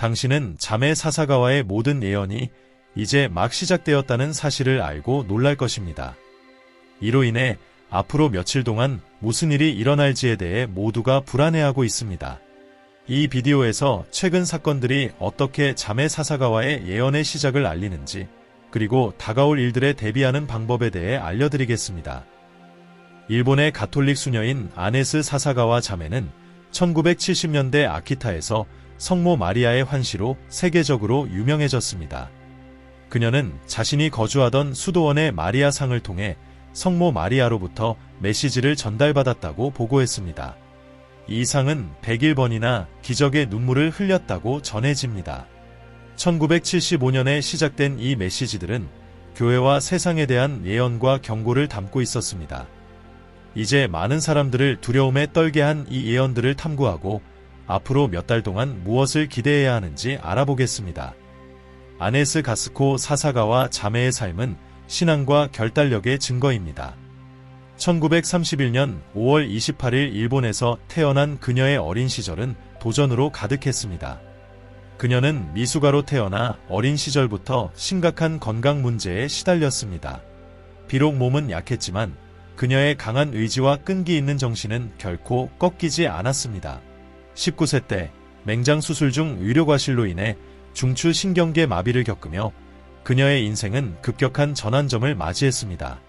당신은 자매 사사가와의 모든 예언이 이제 막 시작되었다는 사실을 알고 놀랄 것입니다. 이로 인해 앞으로 며칠 동안 무슨 일이 일어날지에 대해 모두가 불안해하고 있습니다. 이 비디오에서 최근 사건들이 어떻게 자매 사사가와의 예언의 시작을 알리는지, 그리고 다가올 일들에 대비하는 방법에 대해 알려드리겠습니다. 일본의 가톨릭 수녀인 아네스 사사가와 자매는 1970년대 아키타에서 성모 마리아의 환시로 세계적으로 유명해졌습니다. 그녀는 자신이 거주하던 수도원의 마리아상을 통해 성모 마리아로부터 메시지를 전달받았다고 보고했습니다. 이 상은 101번이나 기적의 눈물을 흘렸다고 전해집니다. 1975년에 시작된 이 메시지들은 교회와 세상에 대한 예언과 경고를 담고 있었습니다. 이제 많은 사람들을 두려움에 떨게 한 이 예언들을 탐구하고 앞으로 몇 달 동안 무엇을 기대해야 하는지 알아보겠습니다. 아네스 가스코 사사가와 자매의 삶은 신앙과 결단력의 증거입니다. 1931년 5월 28일 일본에서 태어난 그녀의 어린 시절은 도전으로 가득했습니다. 그녀는 미숙아로 태어나 어린 시절부터 심각한 건강 문제에 시달렸습니다. 비록 몸은 약했지만 그녀의 강한 의지와 끈기 있는 정신은 결코 꺾이지 않았습니다. 19세 때 맹장 수술 중 의료과실로 인해 중추 신경계 마비를 겪으며 그녀의 인생은 급격한 전환점을 맞이했습니다.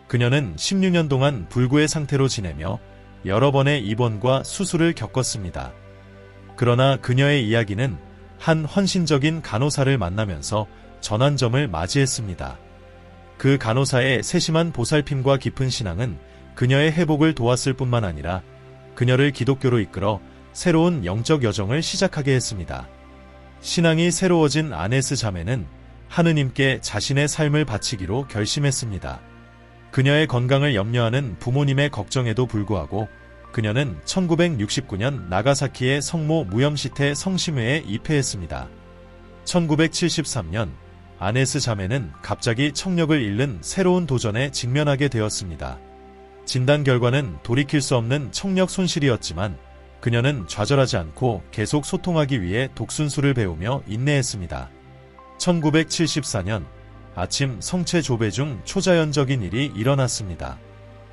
그녀는 16년 동안 불구의 상태로 지내며 여러 번의 입원과 수술을 겪었습니다. 그러나 그녀의 이야기는 한 헌신적인 간호사를 만나면서 전환점을 맞이했습니다. 그 간호사의 세심한 보살핌과 깊은 신앙은 그녀의 회복을 도왔을 뿐만 아니라 그녀를 기독교로 이끌어 새로운 영적 여정을 시작하게 했습니다. 신앙이 새로워진 아네스 자매는 하느님께 자신의 삶을 바치기로 결심했습니다. 그녀의 건강을 염려하는 부모님의 걱정에도 불구하고 그녀는 1969년 나가사키의 성모 무염시테 성심회에 입회했습니다. 1973년 아네스 자매는 갑자기 청력을 잃는 새로운 도전에 직면하게 되었습니다. 진단 결과는 돌이킬 수 없는 청력 손실이었지만 그녀는 좌절하지 않고 계속 소통하기 위해 독순술을 배우며 인내했습니다. 1974년 아침 성체 조배 중 초자연적인 일이 일어났습니다.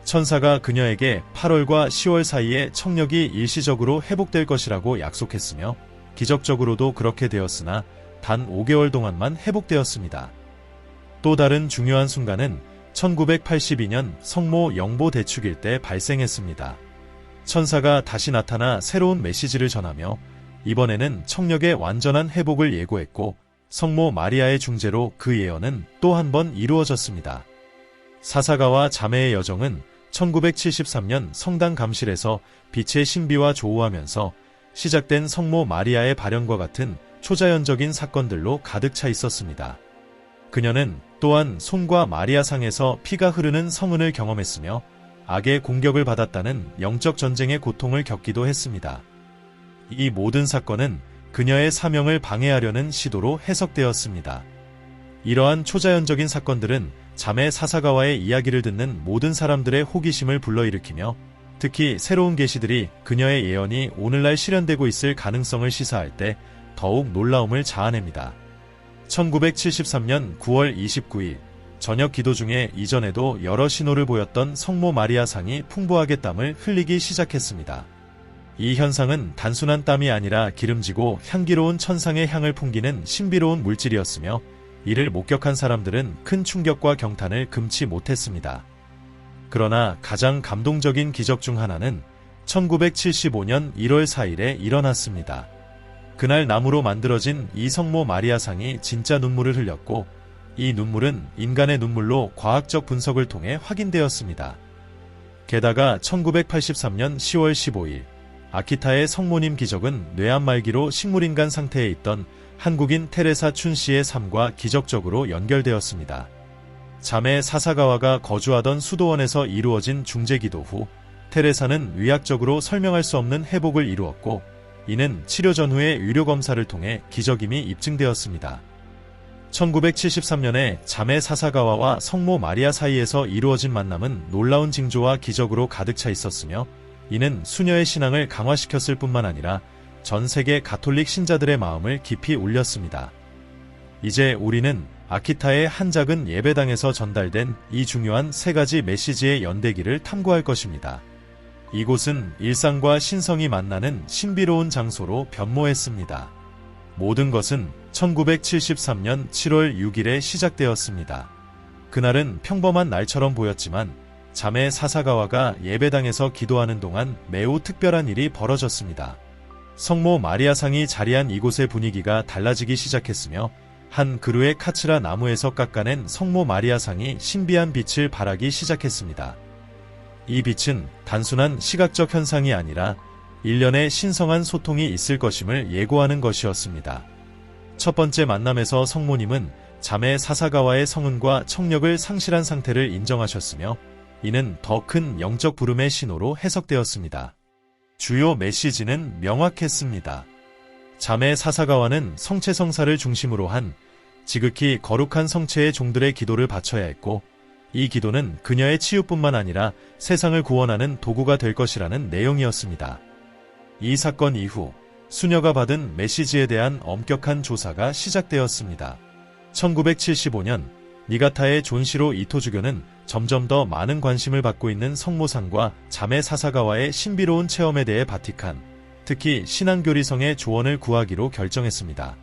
천사가 그녀에게 8월과 10월 사이에 청력이 일시적으로 회복될 것이라고 약속했으며 기적적으로도 그렇게 되었으나 단 5개월 동안만 회복되었습니다. 또 다른 중요한 순간은 1982년 성모 영보 대축일 때 발생했습니다. 천사가 다시 나타나 새로운 메시지를 전하며 이번에는 청력의 완전한 회복을 예고했고 성모 마리아의 중재로 그 예언은 또 한 번 이루어졌습니다. 사사가와 자매의 여정은 1973년 성당 감실에서 빛의 신비와 조우하면서 시작된 성모 마리아의 발현과 같은 초자연적인 사건들로 가득 차 있었습니다. 그녀는 또한 손과 마리아상에서 피가 흐르는 성은을 경험했으며 악의 공격을 받았다는 영적 전쟁의 고통을 겪기도 했습니다. 이 모든 사건은 그녀의 사명을 방해하려는 시도로 해석되었습니다. 이러한 초자연적인 사건들은 자매 사사가와의 이야기를 듣는 모든 사람들의 호기심을 불러일으키며 특히 새로운 계시들이 그녀의 예언이 오늘날 실현되고 있을 가능성을 시사할 때 더욱 놀라움을 자아냅니다. 1973년 9월 29일 저녁 기도 중에 이전에도 여러 신호를 보였던 성모 마리아 상이 풍부하게 땀을 흘리기 시작했습니다. 이 현상은 단순한 땀이 아니라 기름지고 향기로운 천상의 향을 풍기는 신비로운 물질이었으며 이를 목격한 사람들은 큰 충격과 경탄을 금치 못했습니다. 그러나 가장 감동적인 기적 중 하나는 1975년 1월 4일에 일어났습니다. 그날 나무로 만들어진 이 성모 마리아상이 진짜 눈물을 흘렸고 이 눈물은 인간의 눈물로 과학적 분석을 통해 확인되었습니다. 게다가 1983년 10월 15일 아키타의 성모님 기적은 뇌암 말기로 식물인간 상태에 있던 한국인 테레사 춘 씨의 삶과 기적적으로 연결되었습니다. 자매 사사가와가 거주하던 수도원에서 이루어진 중재기도 후 테레사는 의학적으로 설명할 수 없는 회복을 이루었고 이는 치료 전후의 의료검사를 통해 기적임이 입증되었습니다. 1973년에 자매 사사가와와 성모 마리아 사이에서 이루어진 만남은 놀라운 징조와 기적으로 가득 차 있었으며 이는 수녀의 신앙을 강화시켰을 뿐만 아니라 전 세계 가톨릭 신자들의 마음을 깊이 울렸습니다. 이제 우리는 아키타의 한 작은 예배당에서 전달된 이 중요한 세 가지 메시지의 연대기를 탐구할 것입니다. 이곳은 일상과 신성이 만나는 신비로운 장소로 변모했습니다. 모든 것은 1973년 7월 6일에 시작되었습니다. 그날은 평범한 날처럼 보였지만 자매 사사가와가 예배당에서 기도하는 동안 매우 특별한 일이 벌어졌습니다. 성모 마리아상이 자리한 이곳의 분위기가 달라지기 시작했으며 한 그루의 카츠라 나무에서 깎아낸 성모 마리아상이 신비한 빛을 발하기 시작했습니다. 이 빛은 단순한 시각적 현상이 아니라 일련의 신성한 소통이 있을 것임을 예고하는 것이었습니다. 첫 번째 만남에서 성모님은 자매 사사가와의 성은과 청력을 상실한 상태를 인정하셨으며 이는 더 큰 영적 부름의 신호로 해석되었습니다. 주요 메시지는 명확했습니다. 자매 사사가와는 성체성사를 중심으로 한 지극히 거룩한 성체의 종들의 기도를 바쳐야 했고 이 기도는 그녀의 치유뿐만 아니라 세상을 구원하는 도구가 될 것이라는 내용이었습니다. 이 사건 이후 수녀가 받은 메시지에 대한 엄격한 조사가 시작되었습니다. 1975년 니가타의 존시로 이토주교는 점점 더 많은 관심을 받고 있는 성모상과 자매 사사가와의 신비로운 체험에 대해 바티칸, 특히 신앙교리성의 조언을 구하기로 결정했습니다.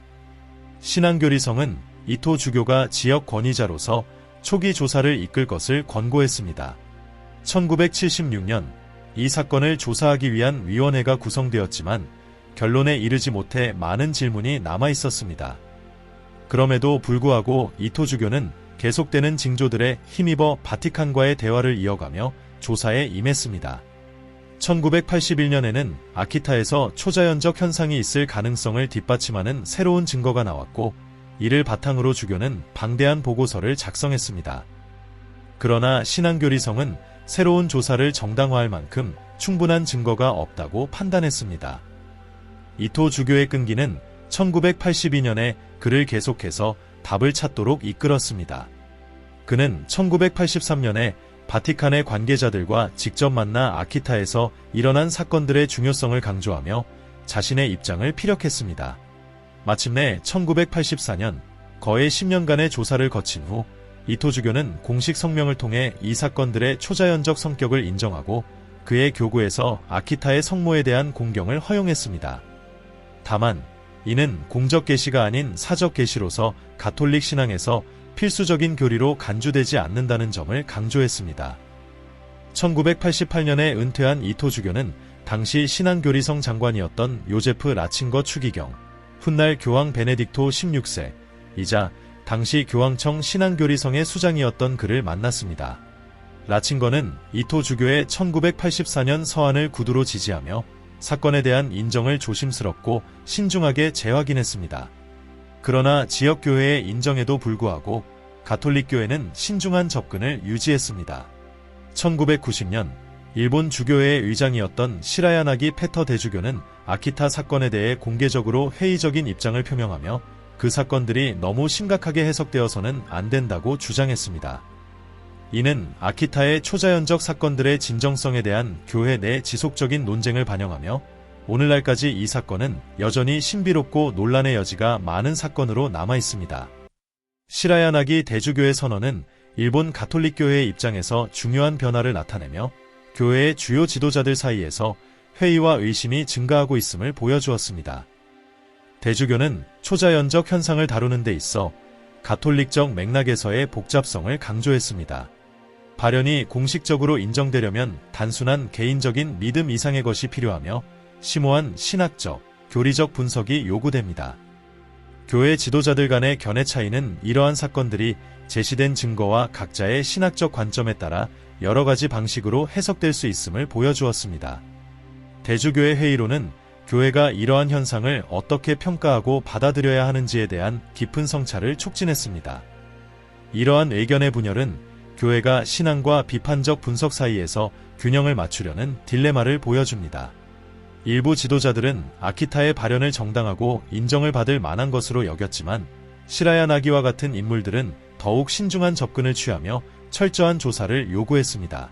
신앙교리성은 이토 주교가 지역 권위자로서 초기 조사를 이끌 것을 권고했습니다. 1976년 이 사건을 조사하기 위한 위원회가 구성되었지만 결론에 이르지 못해 많은 질문이 남아 있었습니다. 그럼에도 불구하고 이토 주교는 계속되는 징조들에 힘입어 바티칸과의 대화를 이어가며 조사에 임했습니다. 1981년에는 아키타에서 초자연적 현상이 있을 가능성을 뒷받침하는 새로운 증거가 나왔고 이를 바탕으로 주교는 방대한 보고서를 작성했습니다. 그러나 신앙교리성은 새로운 조사를 정당화할 만큼 충분한 증거가 없다고 판단했습니다. 이토 주교의 끈기는 1982년에 그를 계속해서 답을 찾도록 이끌었습니다. 그는 1983년에 바티칸의 관계자들과 직접 만나 아키타에서 일어난 사건들의 중요성을 강조하며 자신의 입장을 피력했습니다. 마침내 1984년 거의 10년간의 조사를 거친 후 이토 주교는 공식 성명을 통해 이 사건들의 초자연적 성격을 인정하고 그의 교구에서 아키타의 성모에 대한 공경을 허용했습니다. 다만 이는 공적 계시가 아닌 사적 계시로서 가톨릭 신앙에서 필수적인 교리로 간주되지 않는다는 점을 강조했습니다. 1988년에 은퇴한 이토 주교는 당시 신앙교리성 장관이었던 요제프 라친거 추기경, 훗날 교황 베네딕토 16세, 이자 당시 교황청 신앙교리성의 수장이었던 그를 만났습니다. 라친거는 이토 주교의 1984년 서한을 구두로 지지하며 사건에 대한 인정을 조심스럽고 신중하게 재확인했습니다. 그러나 지역교회의 인정에도 불구하고 가톨릭교회는 신중한 접근을 유지했습니다. 1990년 일본 주교회의 의장이었던 시라야나기 페터 대주교는 아키타 사건에 대해 공개적으로 회의적인 입장을 표명하며 그 사건들이 너무 심각하게 해석되어서는 안 된다고 주장했습니다. 이는 아키타의 초자연적 사건들의 진정성에 대한 교회 내 지속적인 논쟁을 반영하며 오늘날까지 이 사건은 여전히 신비롭고 논란의 여지가 많은 사건으로 남아 있습니다. 시라야나기 대주교의 선언은 일본 가톨릭교회의 입장에서 중요한 변화를 나타내며 교회의 주요 지도자들 사이에서 회의와 의심이 증가하고 있음을 보여주었습니다. 대주교는 초자연적 현상을 다루는 데 있어 가톨릭적 맥락에서의 복잡성을 강조했습니다. 발현이 공식적으로 인정되려면 단순한 개인적인 믿음 이상의 것이 필요하며 심오한 신학적, 교리적 분석이 요구됩니다. 교회 지도자들 간의 견해 차이는 이러한 사건들이 제시된 증거와 각자의 신학적 관점에 따라 여러 가지 방식으로 해석될 수 있음을 보여주었습니다. 대주교의 회의로는 교회가 이러한 현상을 어떻게 평가하고 받아들여야 하는지에 대한 깊은 성찰을 촉진했습니다. 이러한 의견의 분열은 교회가 신앙과 비판적 분석 사이에서 균형을 맞추려는 딜레마를 보여줍니다. 일부 지도자들은 아키타의 발현을 정당하고 인정을 받을 만한 것으로 여겼지만 시라야나기와 같은 인물들은 더욱 신중한 접근을 취하며 철저한 조사를 요구했습니다.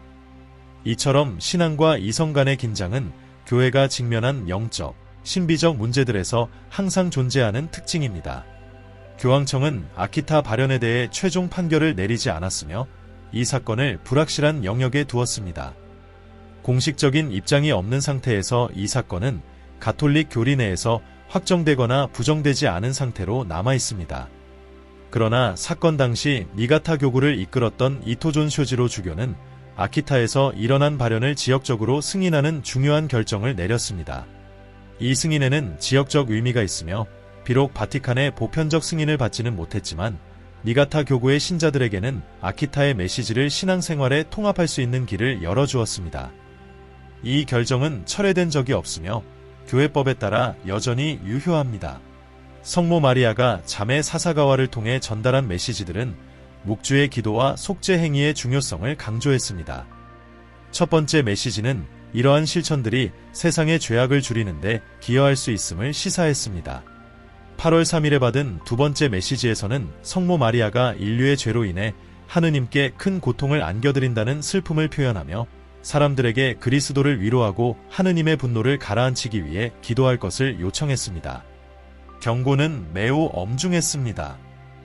이처럼 신앙과 이성 간의 긴장은 교회가 직면한 영적, 신비적 문제들에서 항상 존재하는 특징입니다. 교황청은 아키타 발현에 대해 최종 판결을 내리지 않았으며 이 사건을 불확실한 영역에 두었습니다. 공식적인 입장이 없는 상태에서 이 사건은 가톨릭 교리 내에서 확정되거나 부정되지 않은 상태로 남아 있습니다. 그러나 사건 당시 니가타 교구를 이끌었던 이토존 쇼지로 주교는 아키타에서 일어난 발현을 지역적으로 승인하는 중요한 결정을 내렸습니다. 이 승인에는 지역적 의미가 있으며 비록 바티칸의 보편적 승인을 받지는 못했지만 니가타 교구의 신자들에게는 아키타의 메시지를 신앙생활에 통합할 수 있는 길을 열어주었습니다. 이 결정은 철회된 적이 없으며 교회법에 따라 여전히 유효합니다. 성모 마리아가 자매 사사가와를 통해 전달한 메시지들은 묵주의 기도와 속죄 행위의 중요성을 강조했습니다. 첫 번째 메시지는 이러한 실천들이 세상의 죄악을 줄이는데 기여할 수 있음을 시사했습니다. 8월 3일에 받은 두 번째 메시지에서는 성모 마리아가 인류의 죄로 인해 하느님께 큰 고통을 안겨드린다는 슬픔을 표현하며 사람들에게 그리스도를 위로하고 하느님의 분노를 가라앉히기 위해 기도할 것을 요청했습니다. 경고는 매우 엄중했습니다.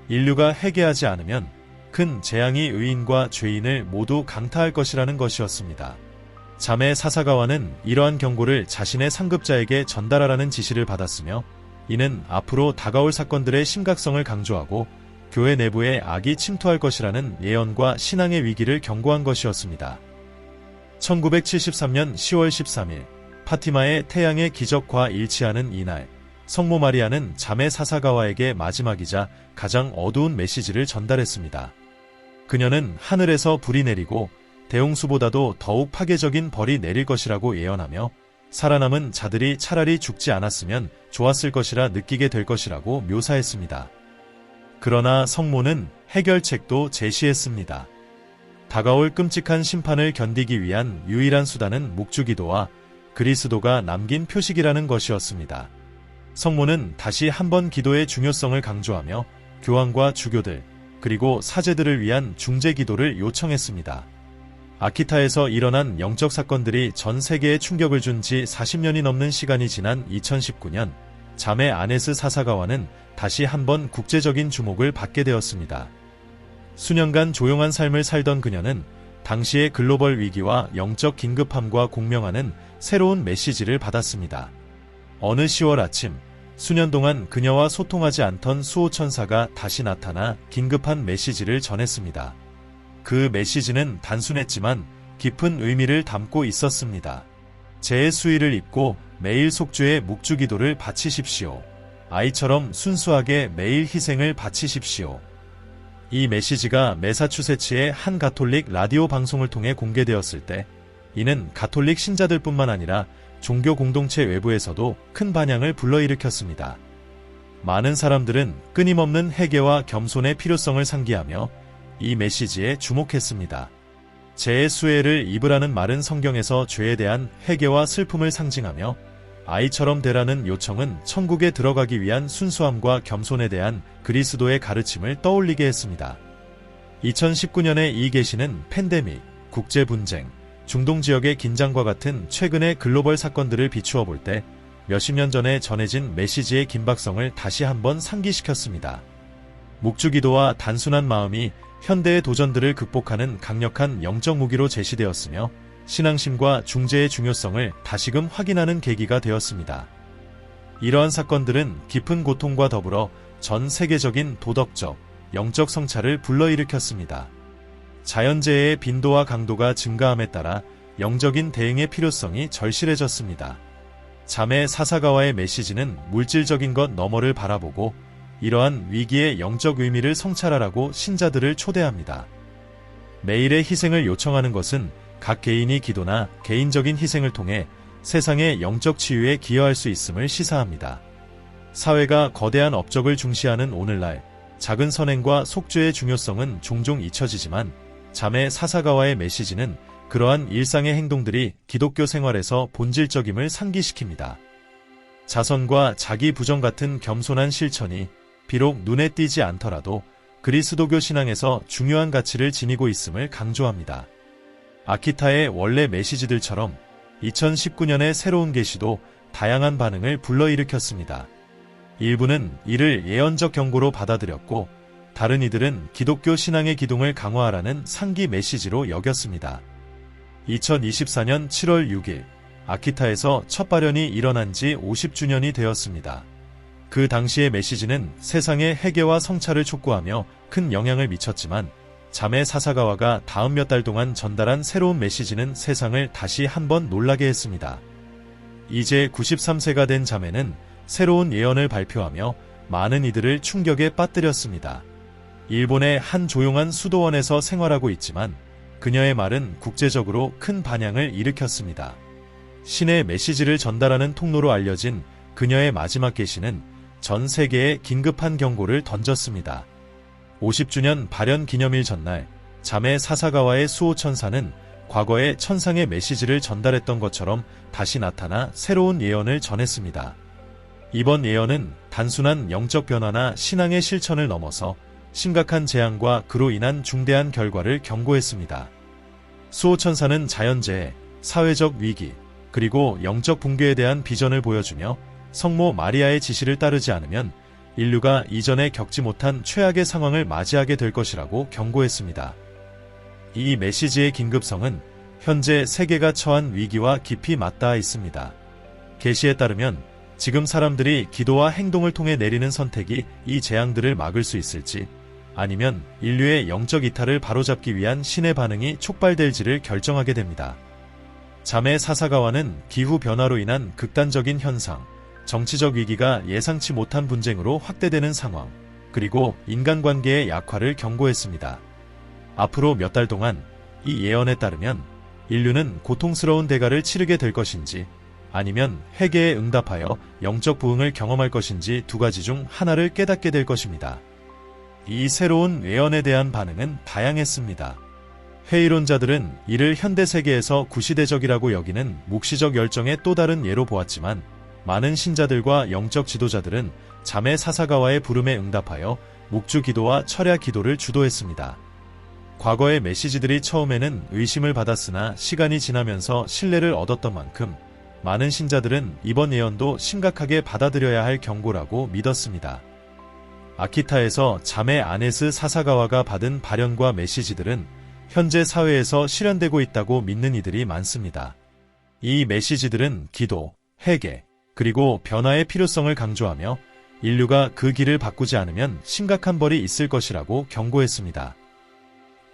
인류가 회개하지 않으면 큰 재앙이 의인과 죄인을 모두 강타할 것이라는 것이었습니다. 자매 사사가와는 이러한 경고를 자신의 상급자에게 전달하라는 지시를 받았으며 이는 앞으로 다가올 사건들의 심각성을 강조하고 교회 내부에 악이 침투할 것이라는 예언과 신앙의 위기를 경고한 것이었습니다. 1973년 10월 13일 파티마의 태양의 기적과 일치하는 이날 성모 마리아는 자매 사사가와에게 마지막이자 가장 어두운 메시지를 전달했습니다. 그녀는 하늘에서 불이 내리고 대홍수보다도 더욱 파괴적인 벌이 내릴 것이라고 예언하며 살아남은 자들이 차라리 죽지 않았으면 좋았을 것이라 느끼게 될 것이라고 묘사했습니다. 그러나 성모는 해결책도 제시했습니다. 다가올 끔찍한 심판을 견디기 위한 유일한 수단은 묵주기도와 그리스도가 남긴 표식이라는 것이었습니다. 성모는 다시 한번 기도의 중요성을 강조하며 교황과 주교들 그리고 사제들을 위한 중재 기도를 요청했습니다. 아키타에서 일어난 영적 사건들이 전 세계에 충격을 준 지 40년이 넘는 시간이 지난 2019년 자매 아네스 사사가와는 다시 한번 국제적인 주목을 받게 되었습니다. 수년간 조용한 삶을 살던 그녀는 당시의 글로벌 위기와 영적 긴급함과 공명하는 새로운 메시지를 받았습니다. 어느 10월 아침 수년 동안 그녀와 소통하지 않던 수호천사가 다시 나타나 긴급한 메시지를 전했습니다. 그 메시지는 단순했지만 깊은 의미를 담고 있었습니다. 재의 수의를 입고 매일 속죄의 묵주기도를 바치십시오. 아이처럼 순수하게 매일 희생을 바치십시오. 이 메시지가 매사추세츠의 한 가톨릭 라디오 방송을 통해 공개되었을 때 이는 가톨릭 신자들뿐만 아니라 종교 공동체 외부에서도 큰 반향을 불러일으켰습니다. 많은 사람들은 끊임없는 회개와 겸손의 필요성을 상기하며 이 메시지에 주목했습니다. 재의 수혜를 입으라는 말은 성경에서 죄에 대한 회개와 슬픔을 상징하며 아이처럼 되라는 요청은 천국에 들어가기 위한 순수함과 겸손에 대한 그리스도의 가르침을 떠올리게 했습니다. 2019년의 이 계시는 팬데믹, 국제분쟁, 중동 지역의 긴장과 같은 최근의 글로벌 사건들을 비추어 볼 때 몇십 년 전에 전해진 메시지의 긴박성을 다시 한번 상기시켰습니다. 묵주기도와 단순한 마음이 현대의 도전들을 극복하는 강력한 영적 무기로 제시되었으며 신앙심과 중재의 중요성을 다시금 확인하는 계기가 되었습니다. 이러한 사건들은 깊은 고통과 더불어 전 세계적인 도덕적, 영적 성찰을 불러일으켰습니다. 자연재해의 빈도와 강도가 증가함에 따라 영적인 대응의 필요성이 절실해졌습니다. 자매 사사가와의 메시지는 물질적인 것 너머를 바라보고 이러한 위기의 영적 의미를 성찰하라고 신자들을 초대합니다. 매일의 희생을 요청하는 것은 각 개인이 기도나 개인적인 희생을 통해 세상의 영적 치유에 기여할 수 있음을 시사합니다. 사회가 거대한 업적을 중시하는 오늘날 작은 선행과 속죄의 중요성은 종종 잊혀지지만 자매 사사가와의 메시지는 그러한 일상의 행동들이 기독교 생활에서 본질적임을 상기시킵니다. 자선과 자기 부정 같은 겸손한 실천이 비록 눈에 띄지 않더라도 그리스도교 신앙에서 중요한 가치를 지니고 있음을 강조합니다. 아키타의 원래 메시지들처럼 2019년의 새로운 계시도 다양한 반응을 불러일으켰습니다. 일부는 이를 예언적 경고로 받아들였고 다른 이들은 기독교 신앙의 기둥을 강화하라는 상기 메시지로 여겼습니다. 2024년 7월 6일 아키타에서 첫 발현이 일어난 지 50주년이 되었습니다. 그 당시의 메시지는 세상의 회개와 성찰을 촉구하며 큰 영향을 미쳤지만 자메 사사가와가 다음 몇 달 동안 전달한 새로운 메시지는 세상을 다시 한번 놀라게 했습니다. 이제 93세가 된 자메는 새로운 예언을 발표하며 많은 이들을 충격에 빠뜨렸습니다. 일본의 한 조용한 수도원에서 생활하고 있지만 그녀의 말은 국제적으로 큰 반향을 일으켰습니다. 신의 메시지를 전달하는 통로로 알려진 그녀의 마지막 계시는 전 세계에 긴급한 경고를 던졌습니다. 50주년 발현 기념일 전날 자메 사사가와의 수호천사는 과거의 천상의 메시지를 전달했던 것처럼 다시 나타나 새로운 예언을 전했습니다. 이번 예언은 단순한 영적 변화나 신앙의 실천을 넘어서 심각한 재앙과 그로 인한 중대한 결과를 경고했습니다. 수호천사는 자연재해, 사회적 위기, 그리고 영적 붕괴에 대한 비전을 보여주며 성모 마리아의 지시를 따르지 않으면 인류가 이전에 겪지 못한 최악의 상황을 맞이하게 될 것이라고 경고했습니다. 이 메시지의 긴급성은 현재 세계가 처한 위기와 깊이 맞닿아 있습니다. 계시에 따르면 지금 사람들이 기도와 행동을 통해 내리는 선택이 이 재앙들을 막을 수 있을지 아니면 인류의 영적 이탈을 바로잡기 위한 신의 반응이 촉발될지를 결정하게 됩니다. 자메 사사가와는 기후 변화로 인한 극단적인 현상, 정치적 위기가 예상치 못한 분쟁으로 확대되는 상황, 그리고 인간관계의 약화를 경고했습니다. 앞으로 몇 달 동안 이 예언에 따르면 인류는 고통스러운 대가를 치르게 될 것인지 아니면 회개에 응답하여 영적 부흥을 경험할 것인지 두 가지 중 하나를 깨닫게 될 것입니다. 이 새로운 예언에 대한 반응은 다양했습니다. 회의론자들은 이를 현대세계에서 구시대적이라고 여기는 묵시적 열정의 또 다른 예로 보았지만 많은 신자들과 영적 지도자들은 자메 사사가와의 부름에 응답하여 묵주 기도와 철야 기도를 주도했습니다. 과거의 메시지들이 처음에는 의심을 받았으나 시간이 지나면서 신뢰를 얻었던 만큼 많은 신자들은 이번 예언도 심각하게 받아들여야 할 경고라고 믿었습니다. 아키타에서 자메 아네스 사사가와가 받은 발현과 메시지들은 현재 사회에서 실현되고 있다고 믿는 이들이 많습니다. 이 메시지들은 기도, 회개, 그리고 변화의 필요성을 강조하며 인류가 그 길을 바꾸지 않으면 심각한 벌이 있을 것이라고 경고했습니다.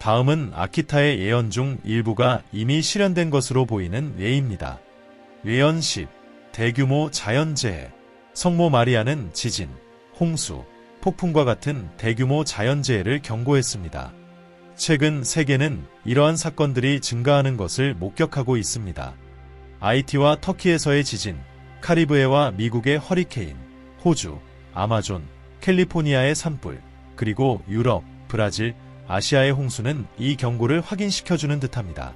다음은 아키타의 예언 중 일부가 이미 실현된 것으로 보이는 예입니다. 예언 10. 대규모 자연재해. 성모 마리아는 지진, 홍수, 폭풍과 같은 대규모 자연재해를 경고했습니다. 최근 세계는 이러한 사건들이 증가하는 것을 목격하고 있습니다. 아이티와 터키에서의 지진, 카리브해와 미국의 허리케인, 호주, 아마존, 캘리포니아의 산불, 그리고 유럽, 브라질, 아시아의 홍수는 이 경고를 확인시켜주는 듯합니다.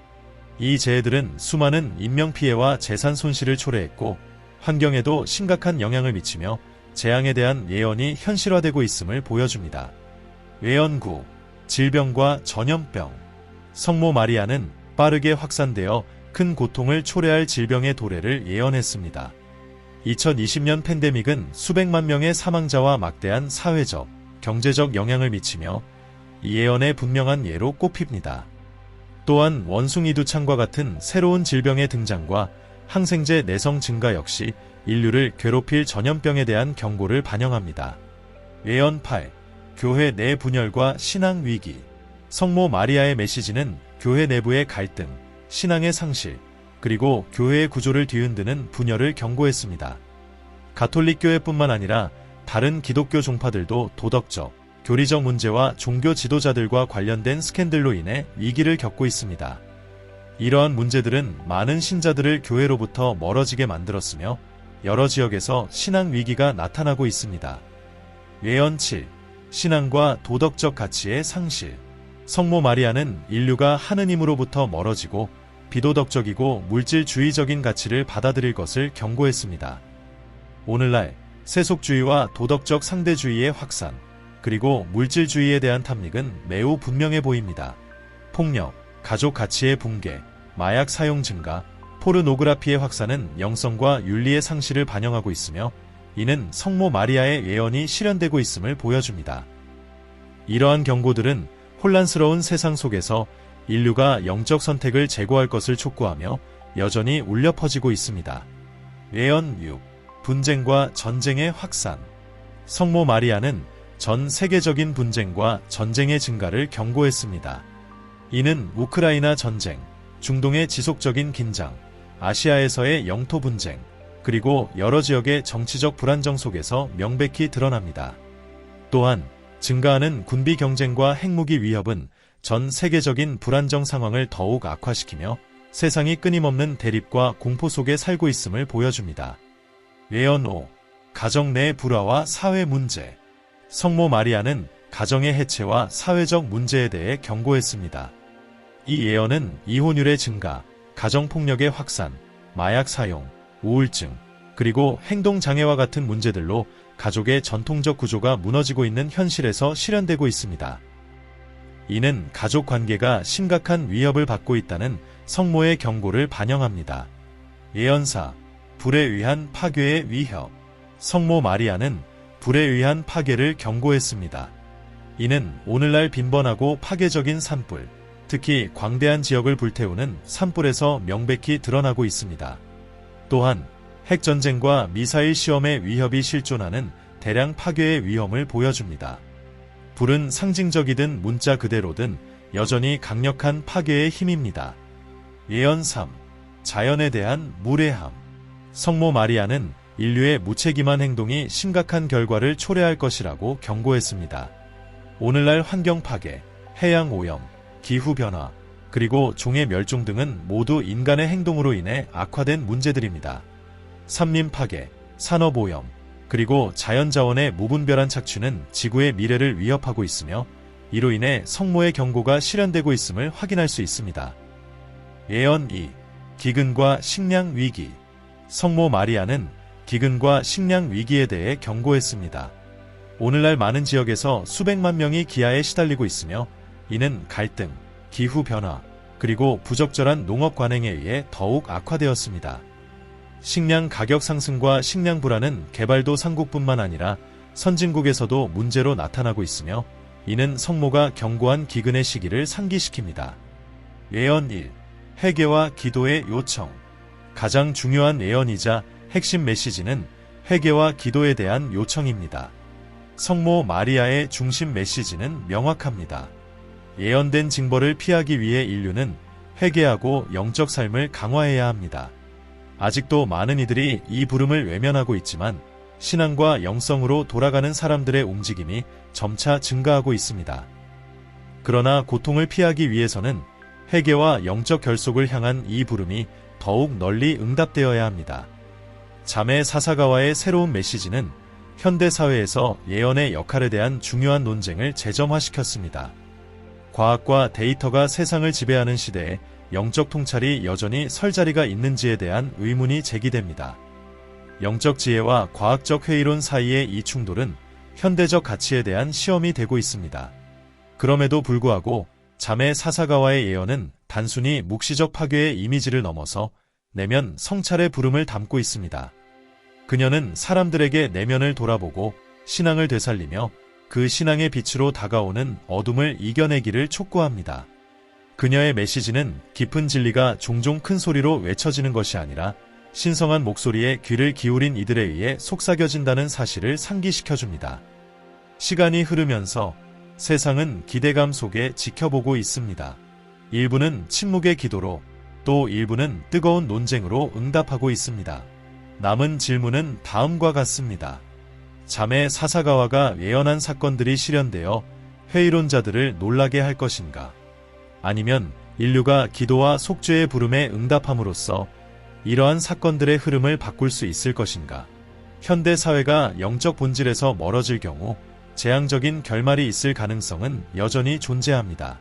이 재해들은 수많은 인명피해와 재산 손실을 초래했고 환경에도 심각한 영향을 미치며 재앙에 대한 예언이 현실화되고 있음을 보여줍니다. 예언 9. 질병과 전염병. 성모 마리아는 빠르게 확산되어 큰 고통을 초래할 질병의 도래를 예언했습니다. 2020년 팬데믹은 수백만 명의 사망자와 막대한 사회적, 경제적 영향을 미치며 이 예언의 분명한 예로 꼽힙니다. 또한 원숭이두창과 같은 새로운 질병의 등장과 항생제 내성 증가 역시 인류를 괴롭힐 전염병에 대한 경고를 반영합니다. 예언 8. 교회 내 분열과 신앙 위기. 성모 마리아의 메시지는 교회 내부의 갈등, 신앙의 상실, 그리고 교회의 구조를 뒤흔드는 분열을 경고했습니다. 가톨릭 교회뿐만 아니라 다른 기독교 종파들도 도덕적, 교리적 문제와 종교 지도자들과 관련된 스캔들로 인해 위기를 겪고 있습니다. 이러한 문제들은 많은 신자들을 교회로부터 멀어지게 만들었으며 여러 지역에서 신앙 위기가 나타나고 있습니다. 예언 7. 신앙과 도덕적 가치의 상실. 성모 마리아는 인류가 하느님으로부터 멀어지고 비도덕적이고 물질주의적인 가치를 받아들일 것을 경고했습니다. 오늘날 세속주의와 도덕적 상대주의의 확산, 그리고 물질주의에 대한 탐닉은 매우 분명해 보입니다. 폭력, 가족 가치의 붕괴, 마약 사용 증가, 포르노그라피의 확산은 영성과 윤리의 상실을 반영하고 있으며 이는 성모 마리아의 예언이 실현되고 있음을 보여줍니다. 이러한 경고들은 혼란스러운 세상 속에서 인류가 영적 선택을 제고할 것을 촉구하며 여전히 울려 퍼지고 있습니다. 예언 6. 분쟁과 전쟁의 확산. 성모 마리아는 전 세계적인 분쟁과 전쟁의 증가를 경고했습니다. 이는 우크라이나 전쟁, 중동의 지속적인 긴장, 아시아에서의 영토 분쟁, 그리고 여러 지역의 정치적 불안정 속에서 명백히 드러납니다. 또한 증가하는 군비 경쟁과 핵무기 위협은 전 세계적인 불안정 상황을 더욱 악화시키며 세상이 끊임없는 대립과 공포 속에 살고 있음을 보여줍니다. 예언 5. 가정 내 불화와 사회 문제. 성모 마리아는 가정의 해체와 사회적 문제에 대해 경고했습니다. 이 예언은 이혼율의 증가, 가정폭력의 확산, 마약 사용, 우울증, 그리고 행동장애와 같은 문제들로 가족의 전통적 구조가 무너지고 있는 현실에서 실현되고 있습니다. 이는 가족 관계가 심각한 위협을 받고 있다는 성모의 경고를 반영합니다. 예언 4. 불에 의한 파괴의 위협. 성모 마리아는 불에 의한 파괴를 경고했습니다. 이는 오늘날 빈번하고 파괴적인 산불, 특히 광대한 지역을 불태우는 산불에서 명백히 드러나고 있습니다. 또한 핵전쟁과 미사일 시험의 위협이 실존하는 대량 파괴의 위험을 보여줍니다. 불은 상징적이든 문자 그대로든 여전히 강력한 파괴의 힘입니다. 예언 3. 자연에 대한 무례함. 성모 마리아는 인류의 무책임한 행동이 심각한 결과를 초래할 것이라고 경고했습니다. 오늘날 환경 파괴, 해양 오염, 기후변화, 그리고 종의 멸종 등은 모두 인간의 행동으로 인해 악화된 문제들입니다. 산림 파괴, 산업 오염, 그리고 자연자원의 무분별한 착취는 지구의 미래를 위협하고 있으며 이로 인해 성모의 경고가 실현되고 있음을 확인할 수 있습니다. 예언 2. 기근과 식량 위기. 성모 마리아는 기근과 식량 위기에 대해 경고했습니다. 오늘날 많은 지역에서 수백만 명이 기아에 시달리고 있으며 이는 갈등, 기후변화, 그리고 부적절한 농업 관행에 의해 더욱 악화되었습니다. 식량 가격 상승과 식량 불안은 개발도상국뿐만 아니라 선진국에서도 문제로 나타나고 있으며 이는 성모가 경고한 기근의 시기를 상기시킵니다. 예언 1. 회개와 기도의 요청. 가장 중요한 예언이자 핵심 메시지는 회개와 기도에 대한 요청입니다. 성모 마리아의 중심 메시지는 명확합니다. 예언된 징벌을 피하기 위해 인류는 회개하고 영적 삶을 강화해야 합니다. 아직도 많은 이들이 이 부름을 외면하고 있지만 신앙과 영성으로 돌아가는 사람들의 움직임이 점차 증가하고 있습니다. 그러나 고통을 피하기 위해서는 회개와 영적 결속을 향한 이 부름이 더욱 널리 응답되어야 합니다. 자매 사사가와의 새로운 메시지는 현대사회에서 예언의 역할에 대한 중요한 논쟁을 재점화시켰습니다. 과학과 데이터가 세상을 지배하는 시대에 영적 통찰이 여전히 설 자리가 있는지에 대한 의문이 제기됩니다. 영적 지혜와 과학적 회의론 사이의 이 충돌은 현대적 가치에 대한 시험이 되고 있습니다. 그럼에도 불구하고 자매 사사가와의 예언은 단순히 묵시적 파괴의 이미지를 넘어서 내면 성찰의 부름을 담고 있습니다. 그녀는 사람들에게 내면을 돌아보고 신앙을 되살리며 그 신앙의 빛으로 다가오는 어둠을 이겨내기를 촉구합니다. 그녀의 메시지는 깊은 진리가 종종 큰 소리로 외쳐지는 것이 아니라 신성한 목소리에 귀를 기울인 이들에 의해 속삭여진다는 사실을 상기시켜줍니다. 시간이 흐르면서 세상은 기대감 속에 지켜보고 있습니다. 일부는 침묵의 기도로 또 일부는 뜨거운 논쟁으로 응답하고 있습니다. 남은 질문은 다음과 같습니다. 자매 사사가와가 예언한 사건들이 실현되어 회의론자들을 놀라게 할 것인가? 아니면 인류가 기도와 속죄의 부름에 응답함으로써 이러한 사건들의 흐름을 바꿀 수 있을 것인가? 현대 사회가 영적 본질에서 멀어질 경우 재앙적인 결말이 있을 가능성은 여전히 존재합니다.